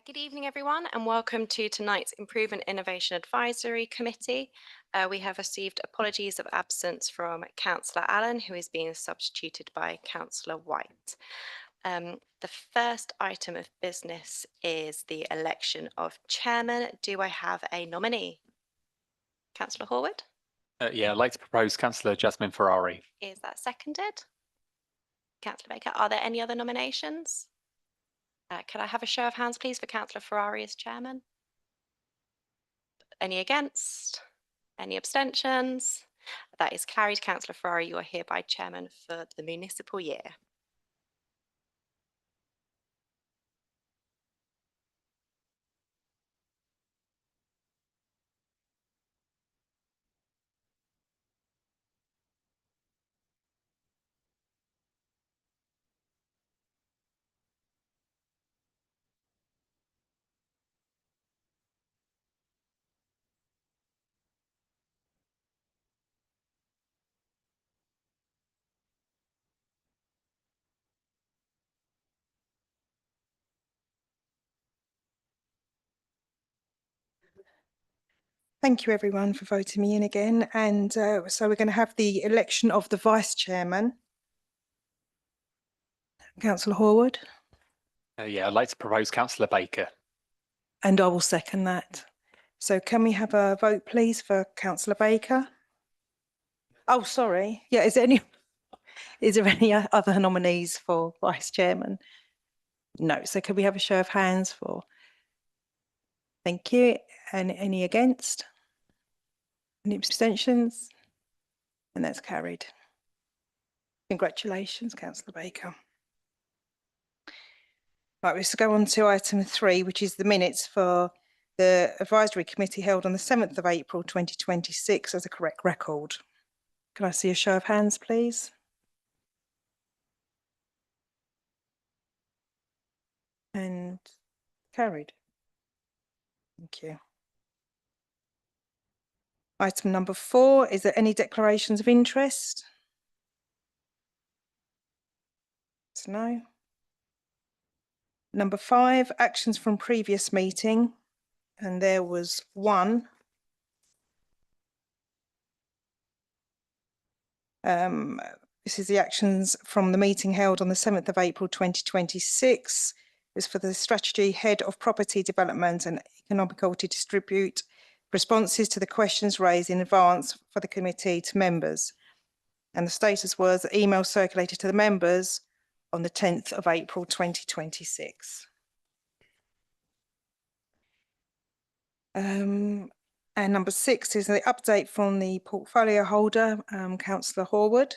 Good evening, everyone, and welcome to tonight's Improvement Innovation Advisory Committee. We have received apologies of absence from Councillor Allen, who is being substituted by Councillor White. The first item of business is the election of chairman. Do I have a nominee? Councillor Horwood? Yeah, I'd like to propose Councillor Jasmine Ferrari. Is that seconded? Councillor Baker, are there any other nominations? Could I have a show of hands, please, for Councillor Ferrari as chairman? Any against? Any abstentions? That is carried. Councillor Ferrari, you are hereby chairman for the municipal year. Thank you everyone for voting me in again. And so we're going to have the election of the vice chairman. Councillor Horwood. Yeah, I'd like to propose Councillor Baker. And I will second that. So can we have a vote, please, for Councillor Baker? Oh, sorry. Yeah, is there any other nominees for vice chairman? No. So can we have a show of hands for? Thank you. And any against? Any abstentions? And that's carried. Congratulations, Councillor Baker. Right, let's go on to item 3, which is the minutes for the advisory committee held on the 7th of April 2026 as a correct record. Can I see a show of hands, please? And carried. Thank you. Item number 4, is there any declarations of interest? No. Number 5, actions from previous meeting, and there was 1. This is the actions from the meeting held on the 7th of April 2026. It's for the strategy head of property development and economical to distribute responses to the questions raised in advance for the committee to members. And the status was that email circulated to the members on the 10th of April 2026. And number 6 is the update from the portfolio holder, Councillor Horwood.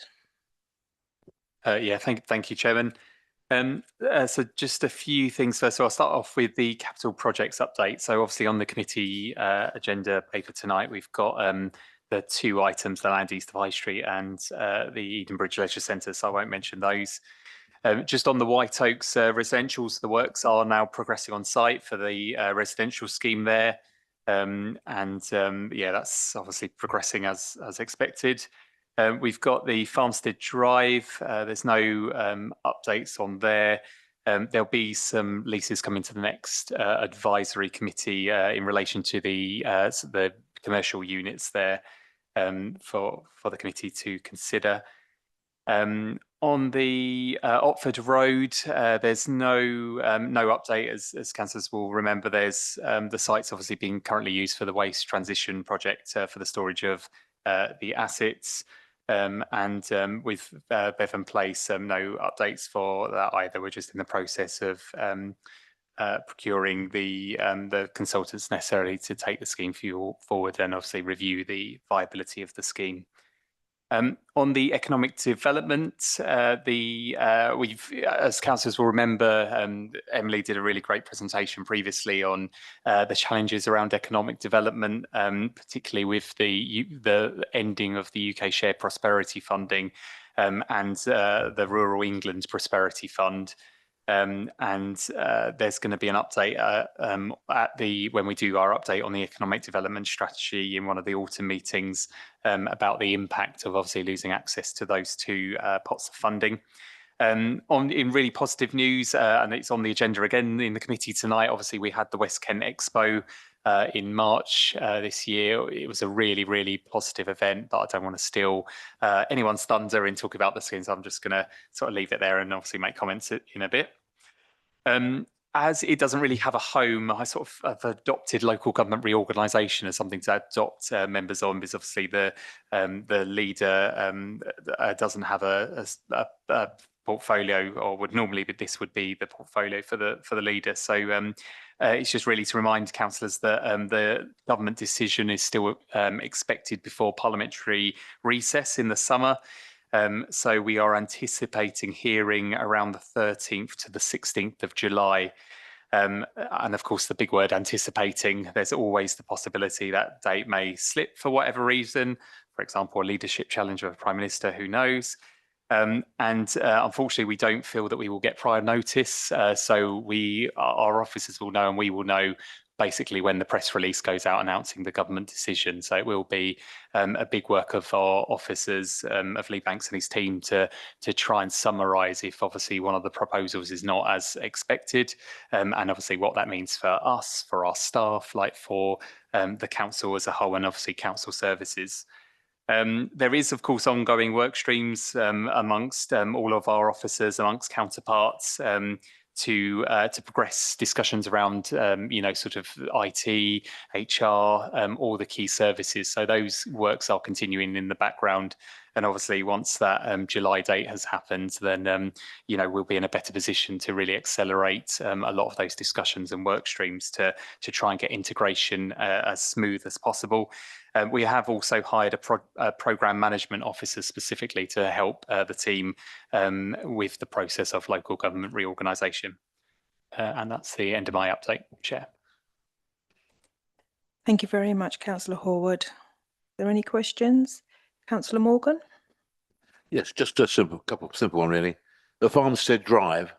Yeah, thank you, Chairman. So just a few things first. So I'll start off with the capital projects update. So obviously on the committee agenda paper tonight, we've got the 2 items, the Land East of High Street and the Edenbridge Leisure Centre, so I won't mention those. Just on the White Oaks residentials, the works are now progressing on site for the residential scheme there. Yeah, that's obviously progressing as expected. We've got the Farmstead Drive. There's no updates on there. There'll be some leases coming to the next advisory committee in relation to the commercial units there for the committee to consider. On the Otford Road, there's no update, as councillors will remember. There's the site's obviously being currently used for the waste transition project for the storage of the assets. With Bevan Place, no updates for that either. We're just in the process of procuring the consultants necessarily to take the scheme forward and obviously review the viability of the scheme. On the economic development, as councillors will remember, Emily did a really great presentation previously on the challenges around economic development, particularly with the ending of the UK Shared Prosperity Funding and the Rural England Prosperity Fund. There's going to be an update when we do our update on the economic development strategy in one of the autumn meetings about the impact of obviously losing access to those 2 pots of funding. In really positive news, and it's on the agenda again in the committee tonight, obviously we had the West Kent Expo in March this year. It was a really, really positive event, but I don't want to steal anyone's thunder in talking about the schemes. I'm just going to sort of leave it there and obviously make comments in a bit. As it doesn't really have a home, I sort of have adopted local government reorganisation as something to adopt members on, because obviously the leader doesn't have a portfolio, or would normally, but this would be the portfolio for the leader. So it's just really to remind councillors that the government decision is still expected before parliamentary recess in the summer. So we are anticipating hearing around the 13th to the 16th of July. And of course, the big word anticipating, there's always the possibility that date may slip for whatever reason. For example, a leadership challenge of a Prime Minister, who knows? Unfortunately, we don't feel that we will get prior notice. So our officers will know, and we will know basically when the press release goes out announcing the government decision. So it will be a big work of our officers, of Lee Banks and his team, to try and summarise if obviously one of the proposals is not as expected, and obviously what that means for us, for our staff, like for the council as a whole, and obviously council services. There is, of course, ongoing work streams amongst all of our officers, amongst counterparts, to progress discussions around, sort of IT, HR, all the key services. So those works are continuing in the background. And obviously, once that July date has happened, then, we'll be in a better position to really accelerate a lot of those discussions and work streams to try and get integration as smooth as possible. We have also hired a programme management officer specifically to help the team with the process of local government reorganisation. And that's the end of my update, Chair. Thank you very much, Councillor Horwood. Are there any questions? Councillor Morgan? Yes, just a couple of simple one, really. The Farmstead Drive,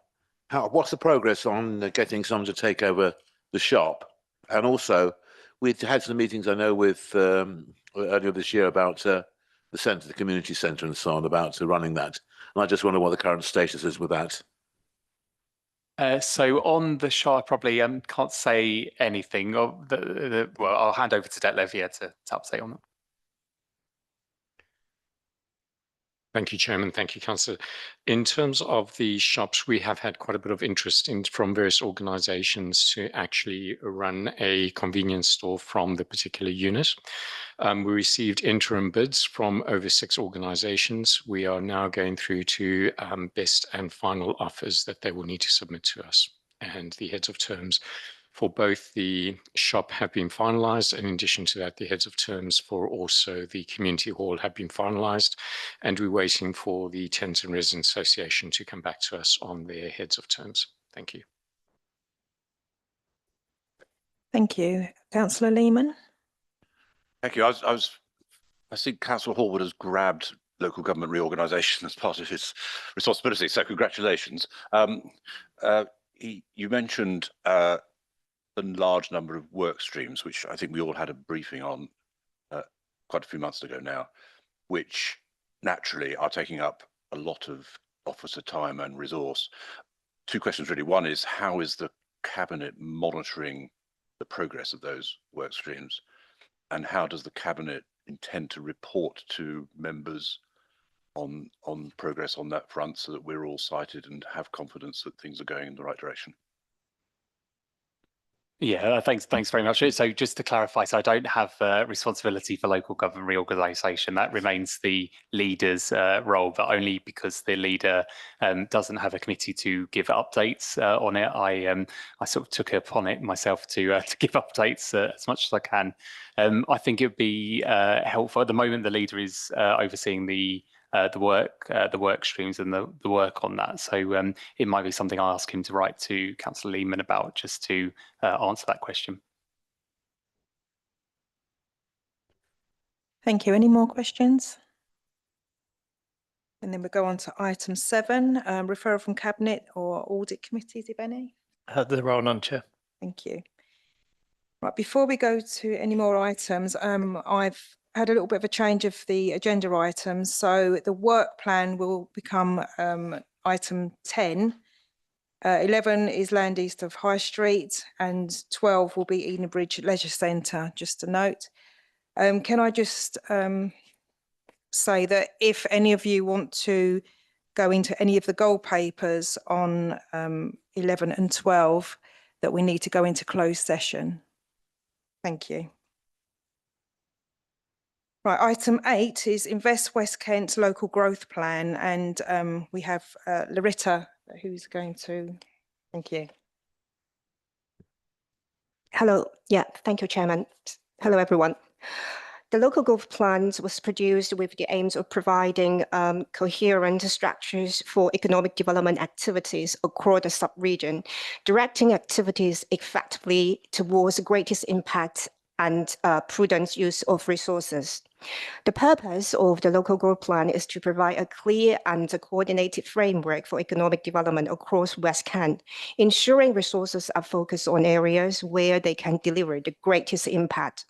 what's the progress on getting someone to take over the shop? And also, we'd had some meetings, I know, with earlier this year about the centre, the community centre and so on, about running that. And I just wonder what the current status is with that. So on the shop, I probably can't say anything. Well, I'll hand over to Detlef to update on that. Thank you, Chairman. Thank you, Councillor. In terms of the shops, we have had quite a bit of interest from various organisations to actually run a convenience store from the particular unit. We received interim bids from over 6 organisations. We are now going through to best and final offers that they will need to submit to us. And the heads of terms for both the shop have been finalised, and in addition to that, the heads of terms for also the community hall have been finalised, and we're waiting for the Tenants and Residents Association to come back to us on their heads of terms. Thank you. Thank you. Councillor Lehman? Thank you. I think Councillor Horwood has grabbed local government reorganisation as part of his responsibility, so congratulations. You mentioned the large number of work streams, which I think we all had a briefing on quite a few months ago now, which naturally are taking up a lot of officer time and resource. 2 questions really. One is, how is the Cabinet monitoring the progress of those work streams? And how does the Cabinet intend to report to members on progress on that front, so that we're all cited and have confidence that things are going in the right direction? Yeah, thanks very much. So just to clarify, so I don't have responsibility for local government reorganisation. That remains the leader's role, but only because the leader doesn't have a committee to give updates on it. I sort of took it upon it myself to give updates as much as I can. I think it would be helpful. At the moment, the leader is overseeing the work streams and the work on that. So it might be something I'll ask him to write to Councillor Lehman about, just to answer that question. Thank you. Any more questions? And then we go on to item 7, referral from Cabinet or Audit Committees, if any. There are none, Chair. Thank you. Right, before we go to any more items, I've had a little bit of a change of the agenda items. So the work plan will become item 10. 11 is land east of High Street, and 12 will be Edenbridge Leisure Centre, just a note. Can I just say that if any of you want to go into any of the gold papers on 11 and 12, that we need to go into closed session. Thank you. Right, item 8 is Invest West Kent Local Growth Plan, and we have Larissa who's going to, thank you. Hello. Yeah, thank you, Chairman. Hello, everyone. The local growth plan was produced with the aims of providing coherent structures for economic development activities across the sub-region, directing activities effectively towards the greatest impact and prudent use of resources. The purpose of the local growth plan is to provide a clear and a coordinated framework for economic development across West Kent, ensuring resources are focused on areas where they can deliver the greatest impact.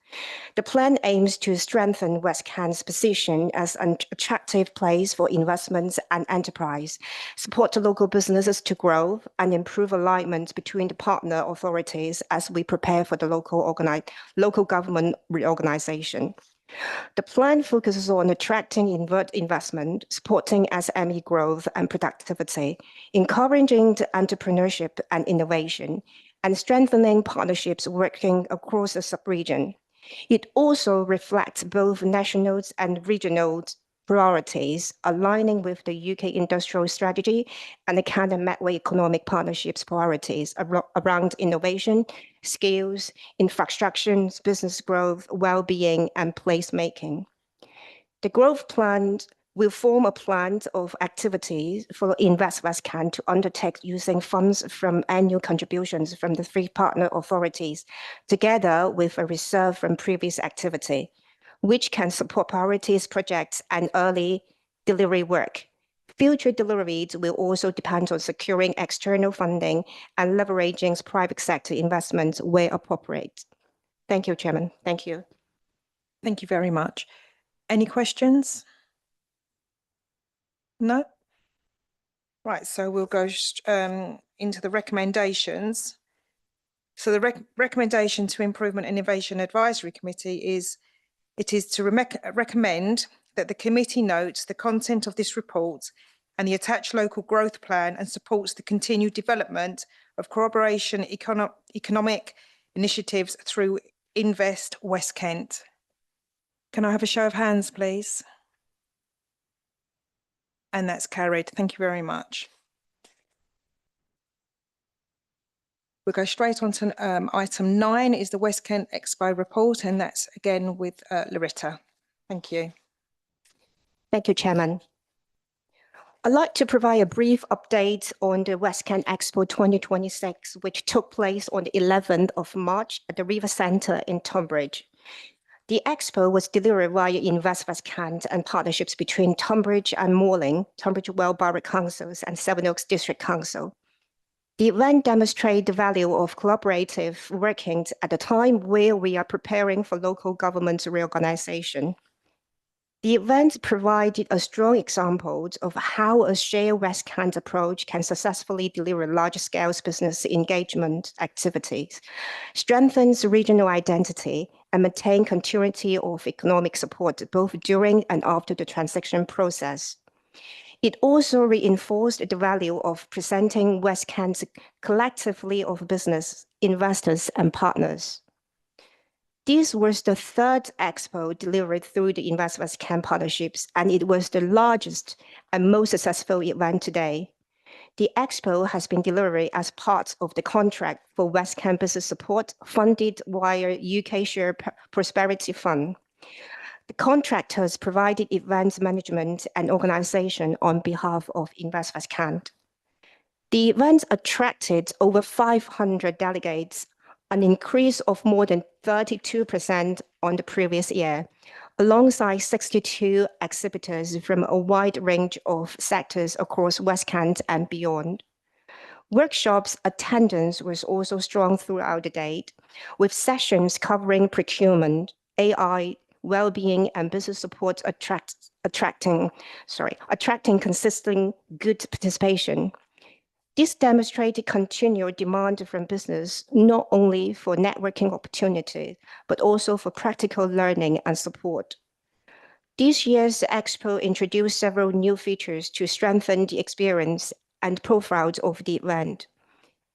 The plan aims to strengthen West Kent's position as an attractive place for investments and enterprise, support the local businesses to grow, and improve alignment between the partner authorities as we prepare for the local government reorganization. The plan focuses on attracting investment, supporting SME growth and productivity, encouraging entrepreneurship and innovation, and strengthening partnerships working across the sub-region. It also reflects both national and regional priorities, aligning with the UK industrial strategy and the Canada macroeconomic partnerships priorities around innovation, skills, infrastructure, business growth, well-being, and placemaking. The growth plan will form a plan of activities for Invest West Kent to undertake using funds from annual contributions from the 3 partner authorities, together with a reserve from previous activity, which can support priorities, projects, and early delivery work. Future deliveries will also depend on securing external funding and leveraging private sector investments where appropriate. Thank you, Chairman. Thank you. Thank you very much. Any questions? No? Right, so we'll go into the recommendations. So the recommendation to Improvement Innovation Advisory Committee is to recommend that the committee notes the content of this report and the attached local growth plan and supports the continued development of corroboration economic initiatives through Invest West Kent. Can I have a show of hands, please? And that's carried. Thank you very much. We'll go straight on to item 9 is the West Kent Expo report, and that's again with Larissa. Thank you. Thank you, Chairman. I'd like to provide a brief update on the West Kent Expo 2026, which took place on the 11th of March at the River Centre in Tonbridge. The expo was delivered via Invest West Kent and partnerships between Tonbridge and Morling, Tonbridge Well Borough Councils and Sevenoaks District Council. The event demonstrates the value of collaborative working at a time where we are preparing for local government reorganization. The event provided a strong example of how a shared West Kent approach can successfully deliver large-scale business engagement activities, strengthens regional identity, and maintain continuity of economic support both during and after the transition process. It also reinforced the value of presenting West Kent collectively of business, investors, and partners. This was the 3rd expo delivered through the Invest West Kent partnerships, and it was the largest and most successful event today. The expo has been delivered as part of the contract for West Kent business support funded via UK Share Prosperity Fund. The contractors provided events management and organization on behalf of Invest West Kent. The event attracted over 500 delegates, an increase of more than 32% on the previous year, alongside 62 exhibitors from a wide range of sectors across West Kent and beyond. Workshops attendance was also strong throughout the day, with sessions covering procurement, AI, well-being, and business support attracting consistent good participation. This demonstrated continued demand from business, not only for networking opportunities, but also for practical learning and support. This year's expo introduced several new features to strengthen the experience and profiles of the event.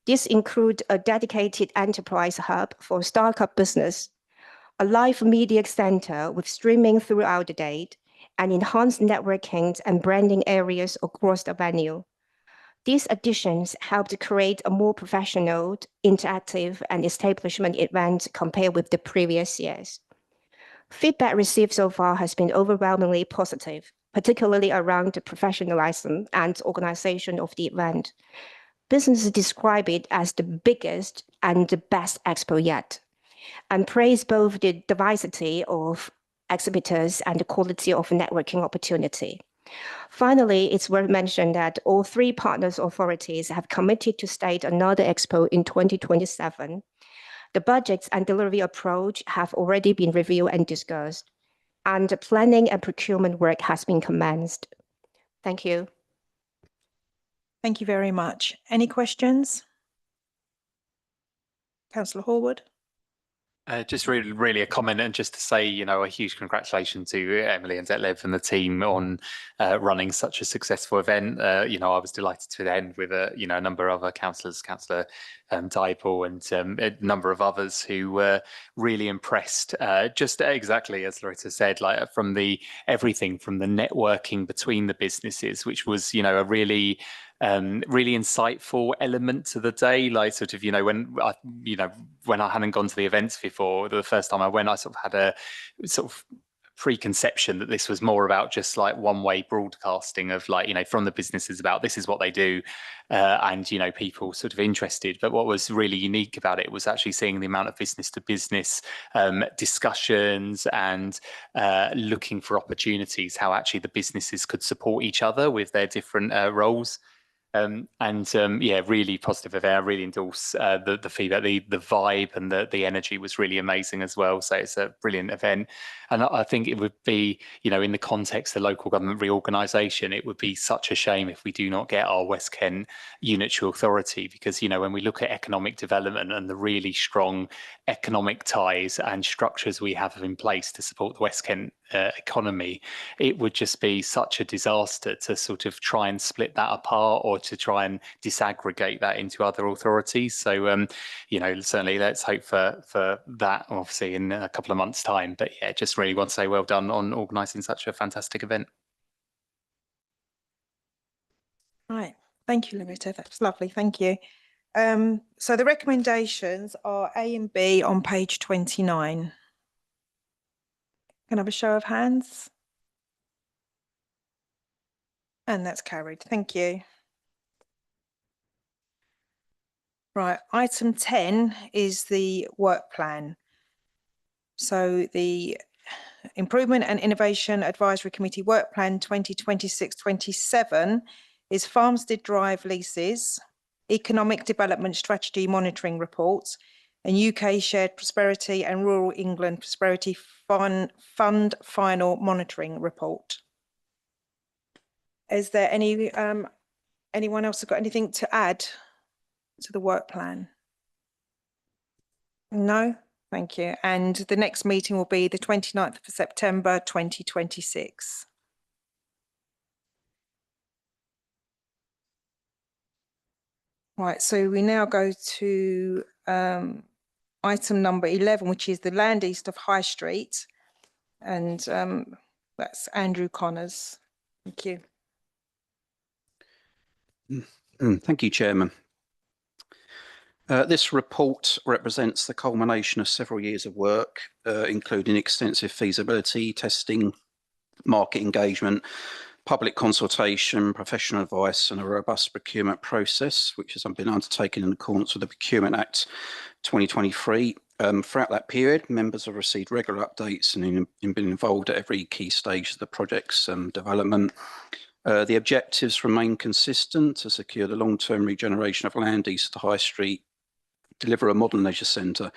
These include a dedicated enterprise hub for startup business, a live media center with streaming throughout the day, and enhanced networking and branding areas across the venue. These additions helped create a more professional, interactive, and establishment event compared with the previous years. Feedback received so far has been overwhelmingly positive, particularly around the professionalism and organisation of the event. Businesses describe it as the biggest and the best expo yet, and praise both the diversity of exhibitors and the quality of networking opportunity. Finally, it's worth mentioning that all three partners authorities have committed to stage another expo in 2027. The budgets and delivery approach have already been reviewed and discussed, and the planning and procurement work has been commenced. Thank you. Thank you very much. Any questions? Councillor Horwood? Just really a comment, and just to say, you know, a huge congratulations to Emily and Detlev and the team on running such a successful event. You know, I was delighted to end with a number of other councillors, Councillor Dipel and a number of others who were really impressed. Just exactly as Loretta said, like from everything from the networking between the businesses, which was, you know, a really insightful element to the day. Like sort of, when I hadn't gone to the events before, the first time I went, I sort of had a sort of preconception that this was more about just like one-way broadcasting of like, from the businesses about this is what they do, and people sort of interested. But what was really unique about it was actually seeing the amount of business to business discussions and looking for opportunities, how actually the businesses could support each other with their different roles. Yeah, really positive event. I really endorse the feedback, the vibe and the energy was really amazing as well. So it's a brilliant event. And I think it would be, in the context of local government reorganisation, it would be such a shame if we do not get our West Kent unitary authority, because, when we look at economic development and the really strong economic ties and structures we have in place to support the West Kent economy, it would just be such a disaster to sort of try and split that apart or to try and disaggregate that into other authorities. So, certainly let's hope for that, obviously, in a couple of months' time. But yeah, just really want to say well done on organising such a fantastic event. Right. Thank you, Loretta. That's lovely. Thank you. So the recommendations are A and B on page 29. Can I have a show of hands? And that's carried. Thank you. Right, item 10 is the work plan. So the Improvement and Innovation Advisory Committee Work Plan 2026-27 is Farmstead Drive leases, Economic Development Strategy Monitoring Reports, and UK Shared Prosperity and Rural England Prosperity Fund Final Monitoring Report. Is there anyone else who got anything to add to the work plan? No? Thank you. And the next meeting will be the 29th of September 2026. Right, so we now go to item number 11, which is the land east of High Street. And that's Andrew Connors. Thank you. Thank you, Chairman. This report represents the culmination of several years of work, including extensive feasibility testing, market engagement, public consultation, professional advice, and a robust procurement process, which has been undertaken in accordance with the Procurement Act 2023. Throughout that period, members have received regular updates and been involved at every key stage of the project's development. The objectives remain consistent: to secure the long-term regeneration of land east of the High Street, deliver a modern leisure centre,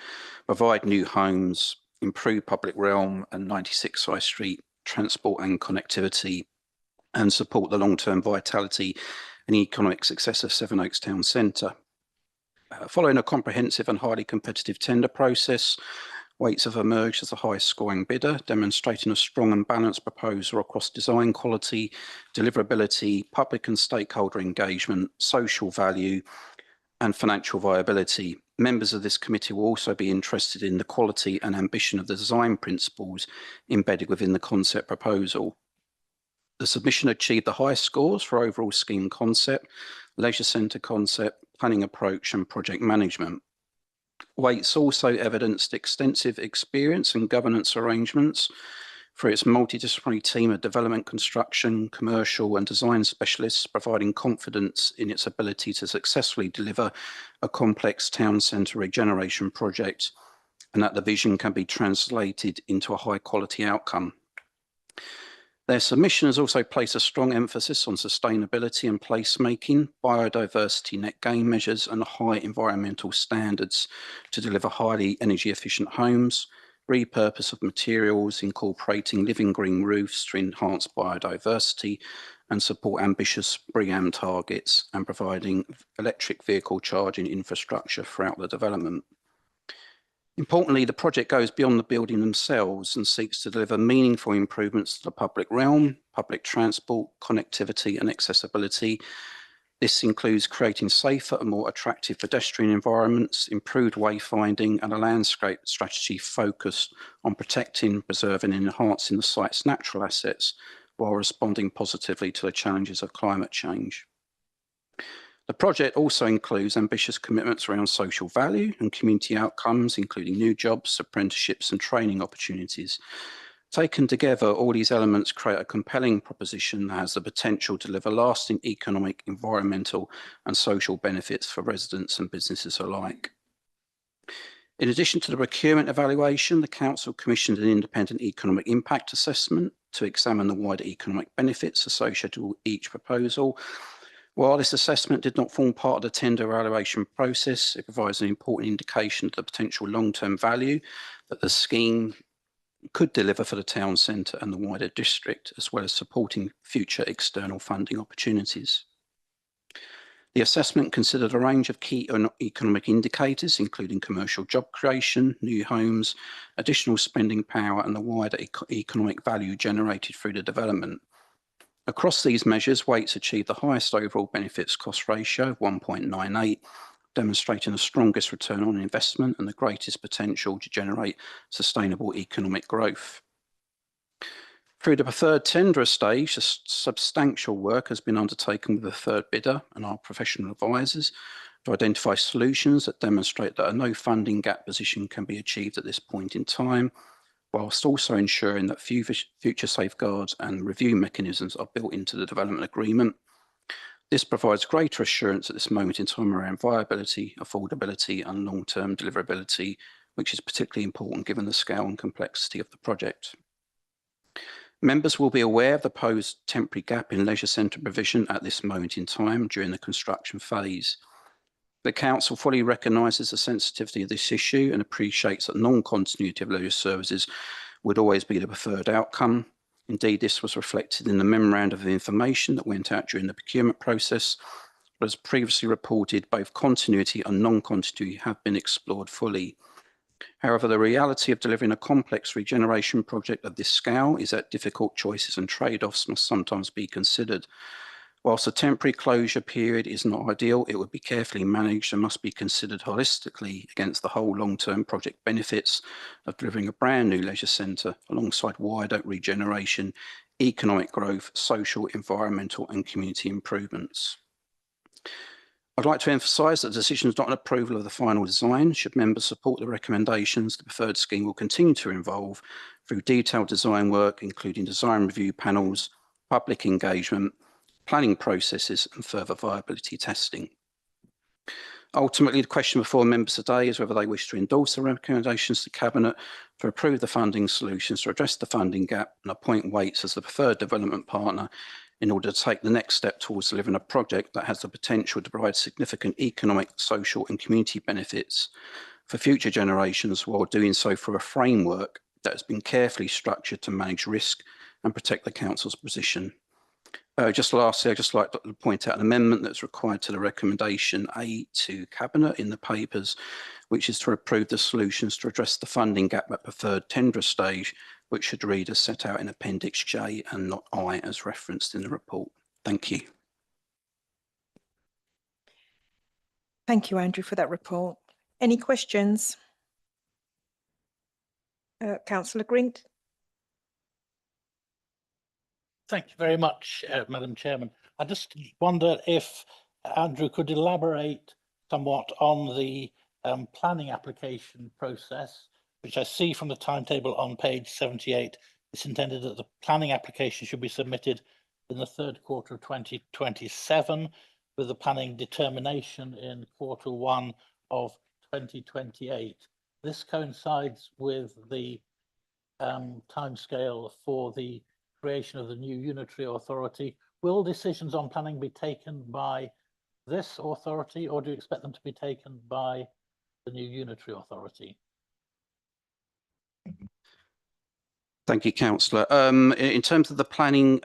provide new homes, improve public realm and 96 High Street transport and connectivity, and support the long-term vitality and economic success of Sevenoaks Town Centre. Following a comprehensive and highly competitive tender process, Waits have emerged as the highest scoring bidder, demonstrating a strong and balanced proposal across design quality, deliverability, public and stakeholder engagement, social value, and financial viability. Members of this committee will also be interested in the quality and ambition of the design principles embedded within the concept proposal. The submission achieved the highest scores for overall scheme concept, leisure centre concept, planning approach, and project management. Waits also evidenced extensive experience in governance arrangements for its multidisciplinary team of development, construction, commercial and design specialists, providing confidence in its ability to successfully deliver a complex town centre regeneration project, and that the vision can be translated into a high quality outcome. Their submission has also placed a strong emphasis on sustainability and placemaking, biodiversity net gain measures and high environmental standards to deliver highly energy efficient homes, repurpose of materials, incorporating living green roofs to enhance biodiversity and support ambitious BREEAM targets, and providing electric vehicle charging infrastructure throughout the development. Importantly, the project goes beyond the building themselves and seeks to deliver meaningful improvements to the public realm, public transport, connectivity and accessibility. This includes creating safer and more attractive pedestrian environments, improved wayfinding and a landscape strategy focused on protecting, preserving and enhancing the site's natural assets while responding positively to the challenges of climate change. The project also includes ambitious commitments around social value and community outcomes, including new jobs, apprenticeships and training opportunities. Taken together, all these elements create a compelling proposition that has the potential to deliver lasting economic, environmental and social benefits for residents and businesses alike. In addition to the procurement evaluation, the Council commissioned an independent economic impact assessment to examine the wider economic benefits associated with each proposal. While this assessment did not form part of the tender evaluation process, it provides an important indication of the potential long-term value that the scheme could deliver for the town centre and the wider district, as well as supporting future external funding opportunities. The assessment considered a range of key economic indicators, including commercial job creation, new homes, additional spending power, and the wider economic value generated through the development. Across these measures, Waits achieved the highest overall benefits cost ratio of 1.98, demonstrating the strongest return on investment and the greatest potential to generate sustainable economic growth. Through the preferred tenderer stage, substantial work has been undertaken with the third bidder and our professional advisors to identify solutions that demonstrate that a no funding gap position can be achieved at this point in time, whilst also ensuring that future safeguards and review mechanisms are built into the development agreement. This provides greater assurance at this moment in time around viability, affordability and long-term deliverability, which is particularly important given the scale and complexity of the project. Members will be aware of the proposed temporary gap in leisure centre provision at this moment in time during the construction phase. The Council fully recognises the sensitivity of this issue and appreciates that non-continuity of leisure services would always be the preferred outcome. Indeed, this was reflected in the memorandum of information that went out during the procurement process. But as previously reported, both continuity and non-continuity have been explored fully. However, the reality of delivering a complex regeneration project of this scale is that difficult choices and trade-offs must sometimes be considered. Whilst a temporary closure period is not ideal, it would be carefully managed and must be considered holistically against the whole long-term project benefits of delivering a brand new leisure centre alongside wider regeneration, economic growth, social, environmental and community improvements. I'd like to emphasise that the decision is not an approval of the final design. Should members support the recommendations, the preferred scheme will continue to involve through detailed design work, including design review panels, public engagement, planning processes and further viability testing. Ultimately, the question before members today is whether they wish to endorse the recommendations to Cabinet to approve the funding solutions to address the funding gap and appoint Waits as the preferred development partner in order to take the next step towards delivering a project that has the potential to provide significant economic, social and community benefits for future generations, while doing so through a framework that has been carefully structured to manage risk and protect the council's position. Just lastly, I'd just like to point out an amendment that's required to the recommendation A2 Cabinet in the papers, which is to approve the solutions to address the funding gap at preferred tender stage, which should read as set out in Appendix J and not I as referenced in the report. Thank you. Thank you, Andrew, for that report. Any questions? Councillor Grint? Thank you very much, Madam Chairman. I just wonder if Andrew could elaborate somewhat on the planning application process, which I see from the timetable on page 78. It's intended that the planning application should be submitted in the third quarter of 2027, with the planning determination in Q1 of 2028. This coincides with the timescale for the creation of the new unitary authority. Will decisions on planning be taken by this authority, or do you expect them to be taken by the new unitary authority? Thank you, Councillor. In terms of the planning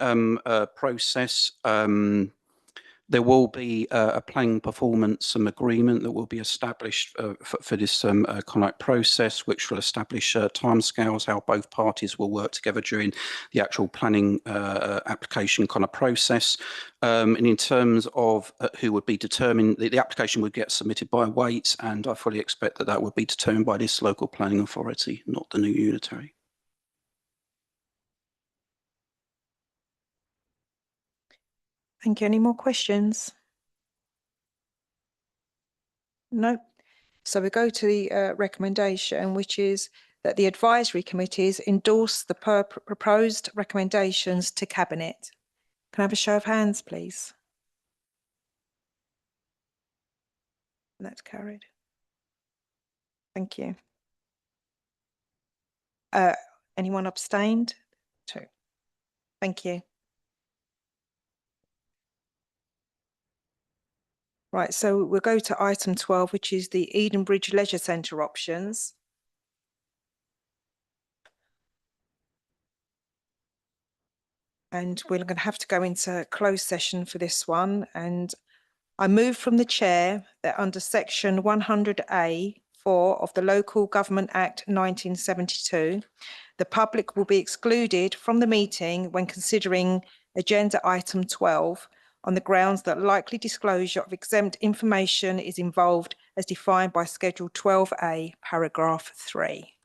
process, there will be a planning performance agreement that will be established for this conduct process, which will establish timescales, how both parties will work together during the actual planning application kind of process. And in terms of who would be determined, the application would get submitted by weight, and I fully expect that that would be determined by this local planning authority, not the new unitary. Thank you. Any more questions? No. So we go to the recommendation, which is that the advisory committees endorse the proposed recommendations to Cabinet. Can I have a show of hands, please? And that's carried. Thank you. Anyone abstained? 2. Thank you. Right, so we'll go to item 12, which is the Edenbridge Leisure Centre options. And we're going to have to go into closed session for this one. And I move from the chair that under section 100A(4) of the Local Government Act 1972, the public will be excluded from the meeting when considering agenda item 12 on the grounds that likely disclosure of exempt information is involved as defined by Schedule 12A, paragraph 3.